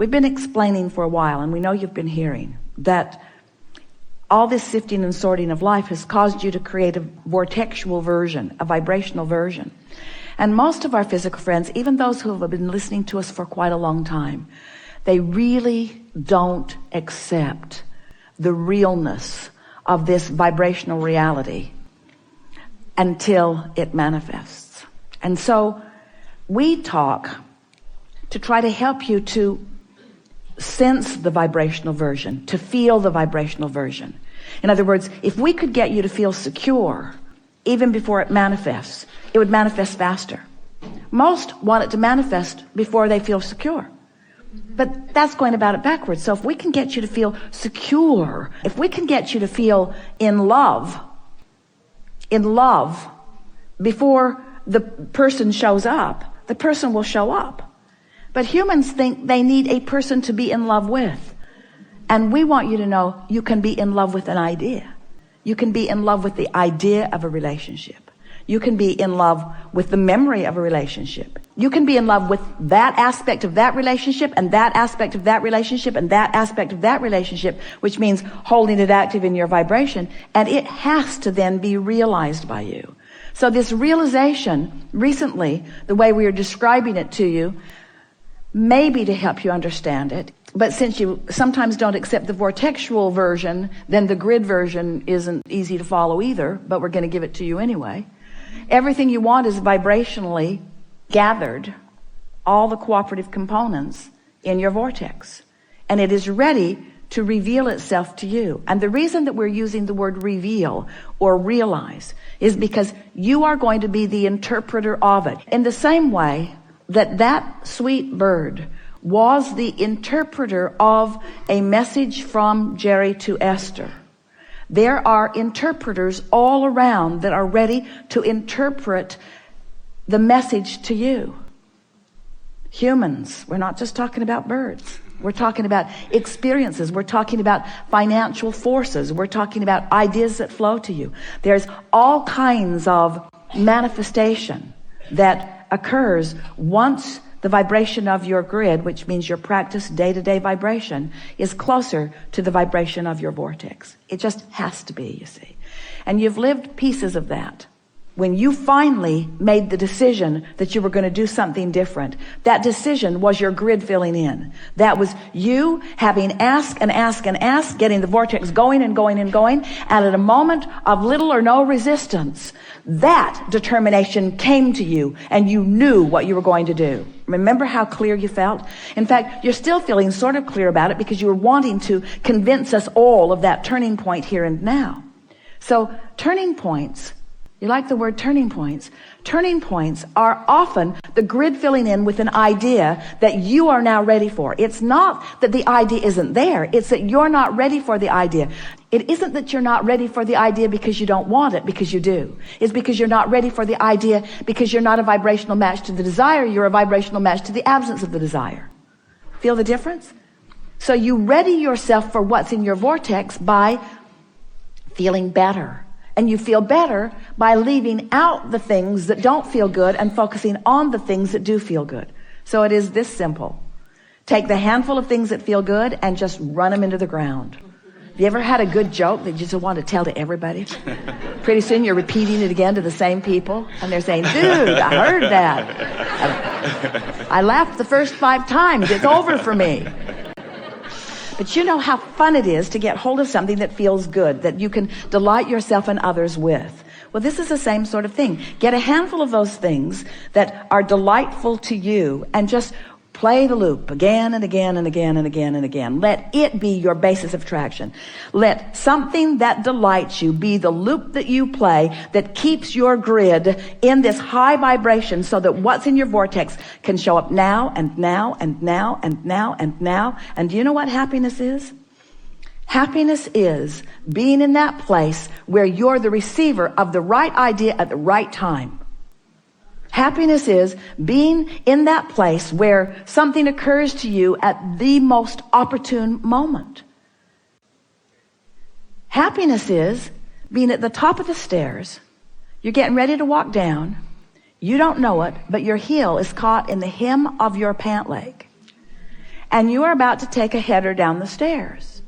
We've been explaining for a while, and we know you've been hearing, that all this sifting and sorting of life has caused you to create a vortexual version, a vibrational version. And most of our physical friends, even those who have been listening to us for quite a long time, they really don't accept the realness of this vibrational reality until it manifests. And so we talk to try to help you to sense the vibrational version, to feel the vibrational version. In other words, if we could get you to feel secure even before it manifests, it would manifest faster. Most want it to manifest before they feel secure. But that's going about it backwards. So if we can get you to feel secure, if we can get you to feel in love before the person shows up, the person will show up. But humans think they need a person to be in love with. And we want you to know you can be in love with an idea. You can be in love with the idea of a relationship. You can be in love with the memory of a relationship. You can be in love with that aspect of that relationship and that aspect of that relationship and that aspect of that relationship, which means holding it active in your vibration. And it has to then be realized by you. So this realization recently, the way we are describing it to you, maybe to help you understand it. But since you sometimes don't accept the vortexual version, then the grid version isn't easy to follow either, but we're going to give it to you anyway. Everything you want is vibrationally gathered, all the cooperative components in your vortex. And it is ready to reveal itself to you. And the reason that we're using the word reveal or realize is because you are going to be the interpreter of it. In the same way that sweet bird was the interpreter of a message from Jerry to Esther. There are interpreters all around that are ready to interpret the message to you. Humans, we're not just talking about birds. We're talking about experiences. We're talking about financial forces. We're talking about ideas that flow to you. There's all kinds of manifestation that occurs once the vibration of your grid, which means your practice day-to-day vibration, is closer to the vibration of your vortex. It just has to be, you see. And you've lived pieces of that. When you finally made the decision that you were going to do something different, that decision was your grid filling in. That was you having asked and asked and asked, getting the vortex going and going and going, and at a moment of little or no resistance, that determination came to you and you knew what you were going to do. Remember how clear you felt? In fact, you're still feeling sort of clear about it because you were wanting to convince us all of that turning point here and now. So turning points, you like the word turning points? Turning points are often the grid filling in with an idea that you are now ready for. It's not that the idea isn't there. It's that you're not ready for the idea. It isn't that you're not ready for the idea because you don't want it, because you do. It's because you're not ready for the idea because you're not a vibrational match to the desire. You're a vibrational match to the absence of the desire. Feel the difference? So you ready yourself for what's in your vortex by feeling better. And you feel better by leaving out the things that don't feel good and focusing on the things that do feel good. So it is this simple. Take the handful of things that feel good and just run them into the ground. Have you ever had a good joke that you just want to tell to everybody? Pretty soon you're repeating it again to the same people, and they're saying, dude, I heard that. I laughed the first 5 times. It's over for me. But you know how fun it is to get hold of something that feels good, that you can delight yourself and others with. Well, this is the same sort of thing. Get a handful of those things that are delightful to you and just play the loop again and again and again and again and again. Let it be your basis of traction. Let something that delights you be the loop that you play that keeps your grid in this high vibration so that what's in your vortex can show up now and now and now and now and now. And do you know what happiness is? Happiness is being in that place where you're the receiver of the right idea at the right time. Happiness is being in that place where something occurs to you at the most opportune moment. Happiness is being at the top of the stairs. You're getting ready to walk down. You don't know it, but your heel is caught in the hem of your pant leg. and you are about to take a header down the stairs.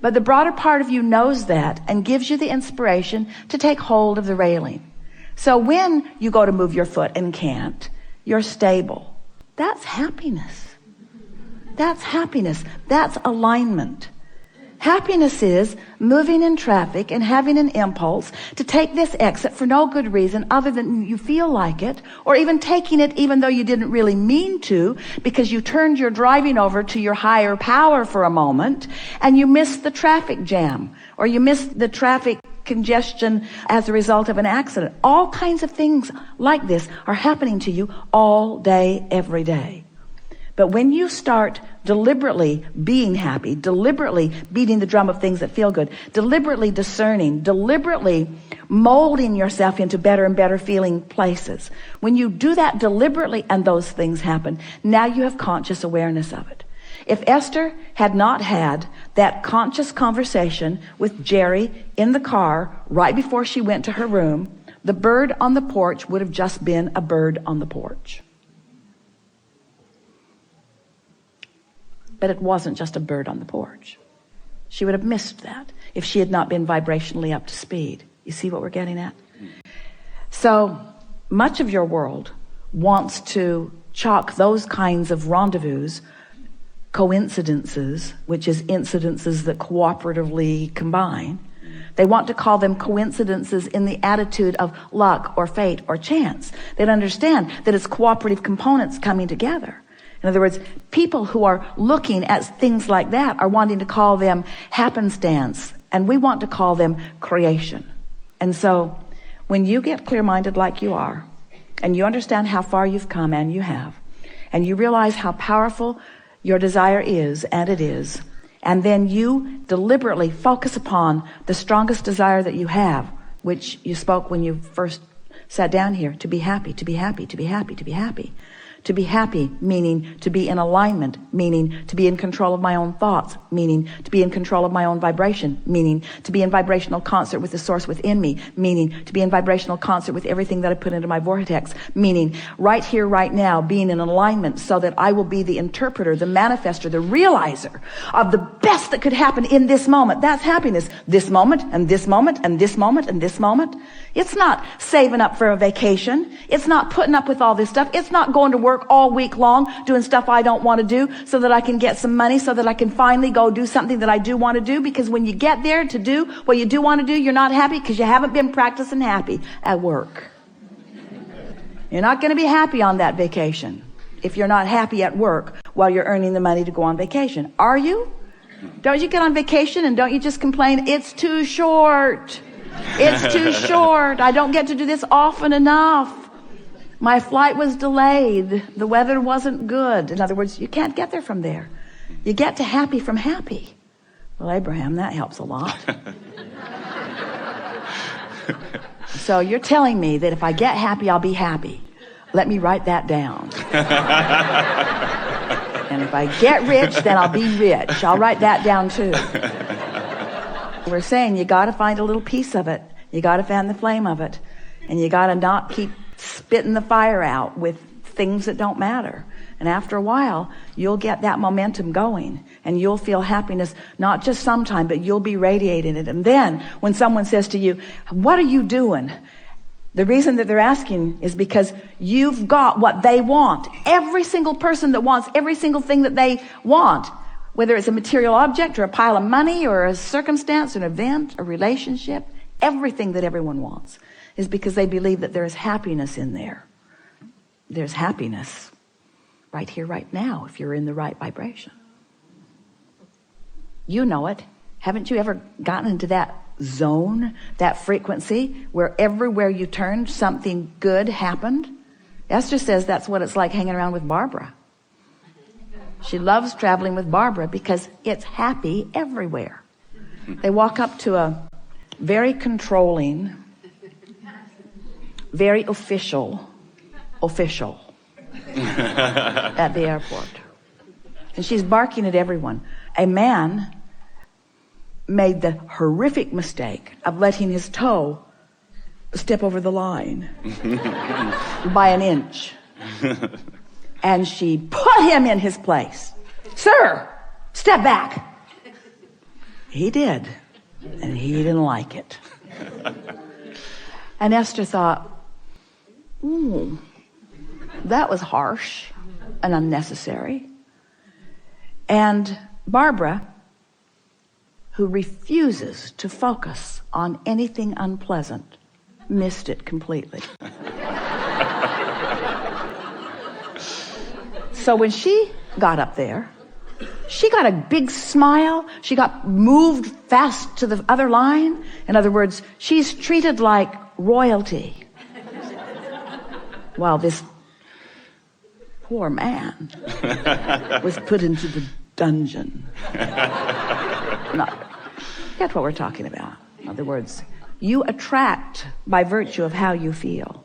But the broader part of you knows that and gives you the inspiration to take hold of the railing. So when you go to move your foot and can't, you're stable. That's happiness. That's happiness. That's alignment. Happiness is moving in traffic and having an impulse to take this exit for no good reason other than you feel like it, or even taking it even though you didn't really mean to, because you turned your driving over to your higher power for a moment and you missed the traffic jam, or you missed the traffic congestion as a result of an accident. All kinds of things like this are happening to you all day, every day. But when you start deliberately being happy, deliberately beating the drum of things that feel good, deliberately discerning, deliberately molding yourself into better and better feeling places, when you do that deliberately and those things happen, now you have conscious awareness of it. If Esther had not had that conscious conversation with Jerry in the car right before she went to her room, the bird on the porch would have just been a bird on the porch. But it wasn't just a bird on the porch. She would have missed that if she had not been vibrationally up to speed. You see what we're getting at? So much of your world wants to chalk those kinds of rendezvous, coincidences, which is incidences that cooperatively combine. They want to call them coincidences in the attitude of luck or fate or chance. They don't understand that it's cooperative components coming together. In other words, people who are looking at things like that are wanting to call them happenstance, and we want to call them creation. And so when you get clear-minded like you are, and you understand how far you've come, and you have, and you realize how powerful your desire is, and it is, and then you deliberately focus upon the strongest desire that you have, which you spoke when you first sat down here, to be happy, to be happy, to be happy, to be happy. To be happy, meaning to be in alignment, meaning to be in control of my own thoughts, meaning to be in control of my own vibration, meaning to be in vibrational concert with the source within me, meaning to be in vibrational concert with everything that I put into my vortex, meaning right here, right now, being in alignment so that I will be the interpreter, the manifester, the realizer of the best that could happen in this moment. That's happiness. This moment, and this moment, and this moment, and this moment. It's not saving up for a vacation. It's not putting up with all this stuff. It's not going to work all week long doing stuff I don't want to do so that I can get some money, so that I can finally go do something that I do want to do. Because when you get there to do what you do want to do, you're not happy because you haven't been practicing happy at work. You're not going to be happy on that vacation if you're not happy at work while you're earning the money to go on vacation. Are you? Don't you get on vacation and don't you just complain, it's too short. It's too short. I don't get to do this often enough. My flight was delayed. The weather wasn't good. In other words, you can't get there from there. You get to happy from happy. Well, Abraham, that helps a lot. So you're telling me that if I get happy, I'll be happy. Let me write that down. And if I get rich, then I'll be rich. I'll write that down too. We're saying you got to find a little piece of it. You got to fan the flame of it. And you got to not keep spitting the fire out with things that don't matter. And after a while, you'll get that momentum going. And you'll feel happiness, not just sometime, but you'll be radiating it. And then when someone says to you, what are you doing? The reason that they're asking is because you've got what they want. Every single person that wants every single thing that they want, whether it's a material object or a pile of money or a circumstance, an event, a relationship, everything that everyone wants is because they believe that there is happiness in there. There's happiness right here, right now, if you're in the right vibration. You know it. Haven't you ever gotten into that zone, that frequency, where everywhere you turned, something good happened? Esther says that's what it's like hanging around with Barbara. She loves traveling with Barbara because it's happy everywhere. They walk up to a very controlling, very official at the airport. And she's barking at everyone. A man made the horrific mistake of letting his toe step over the line by an inch. And she put him in his place. Sir, step back. He did, and he didn't like it. And Esther thought, ooh, that was harsh and unnecessary. And Barbara, who refuses to focus on anything unpleasant, missed it completely. So when she got up there, she got a big smile. She got moved fast to the other line. In other words, she's treated like royalty. While this poor man was put into the dungeon. That's what we're talking about. In other words, you attract by virtue of how you feel.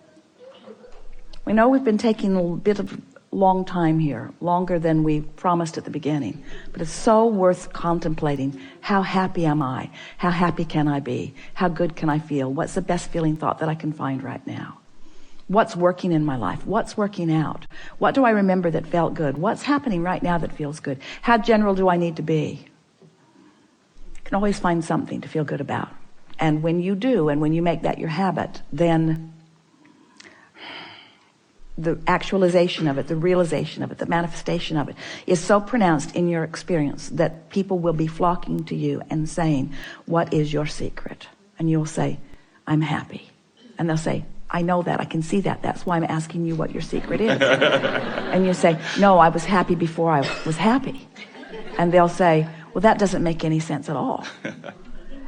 We know we've been taking a bit of long time here, longer than we promised at the beginning, but it's so worth contemplating. How happy am I? How happy can I be? How good can I feel? What's the best feeling thought that I can find right now? What's working in my life? What's working out? What do I remember that felt good? What's happening right now that feels good? How general do I need to be? You can always find something to feel good about. And when you do, and when you make that your habit, then the actualization of it, the realization of it, the manifestation of it is so pronounced in your experience that people will be flocking to you and saying, what is your secret? And you'll say, I'm happy. And they'll say, I know that, I can see that. That's why I'm asking you what your secret is. And you say, no, I was happy before I was happy. And they'll say, well, that doesn't make any sense at all.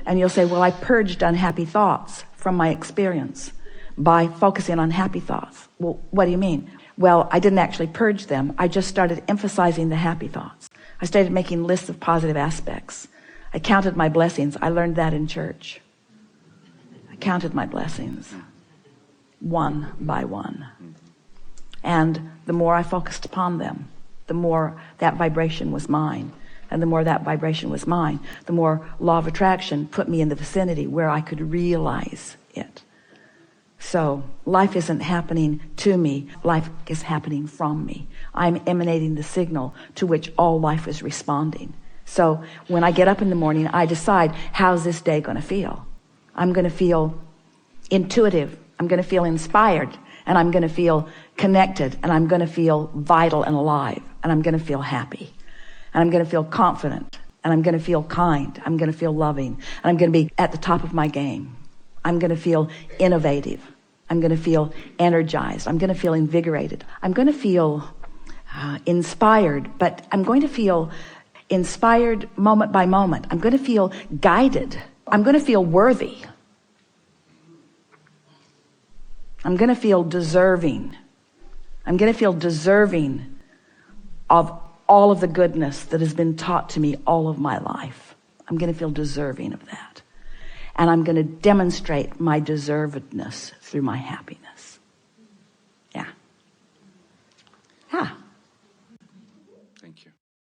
And you'll say, well, I purged unhappy thoughts from my experience by focusing on happy thoughts. Well, what do you mean? Well, I didn't actually purge them. I just started emphasizing the happy thoughts. I started making lists of positive aspects. I counted my blessings. I learned that in church. I counted my blessings one by one. And the more I focused upon them, the more that vibration was mine. And the more that vibration was mine, the more law of attraction put me in the vicinity where I could realize it. So life isn't happening to me. Life is happening from me. I'm emanating the signal to which all life is responding. So when I get up in the morning, I decide, how's this day going to feel? I'm going to feel intuitive. I'm going to feel inspired. And I'm going to feel connected. And I'm going to feel vital and alive. And I'm going to feel happy. And I'm going to feel confident. And I'm going to feel kind. I'm going to feel loving. And I'm going to be at the top of my game. I'm going to feel innovative. I'm going to feel energized. I'm going to feel invigorated. I'm going to feel inspired, but I'm going to feel inspired moment by moment. I'm going to feel guided. I'm going to feel worthy. I'm going to feel deserving. I'm going to feel deserving of all of the goodness that has been taught to me all of my life. I'm going to feel deserving of that. And I'm going to demonstrate my deservedness through my happiness.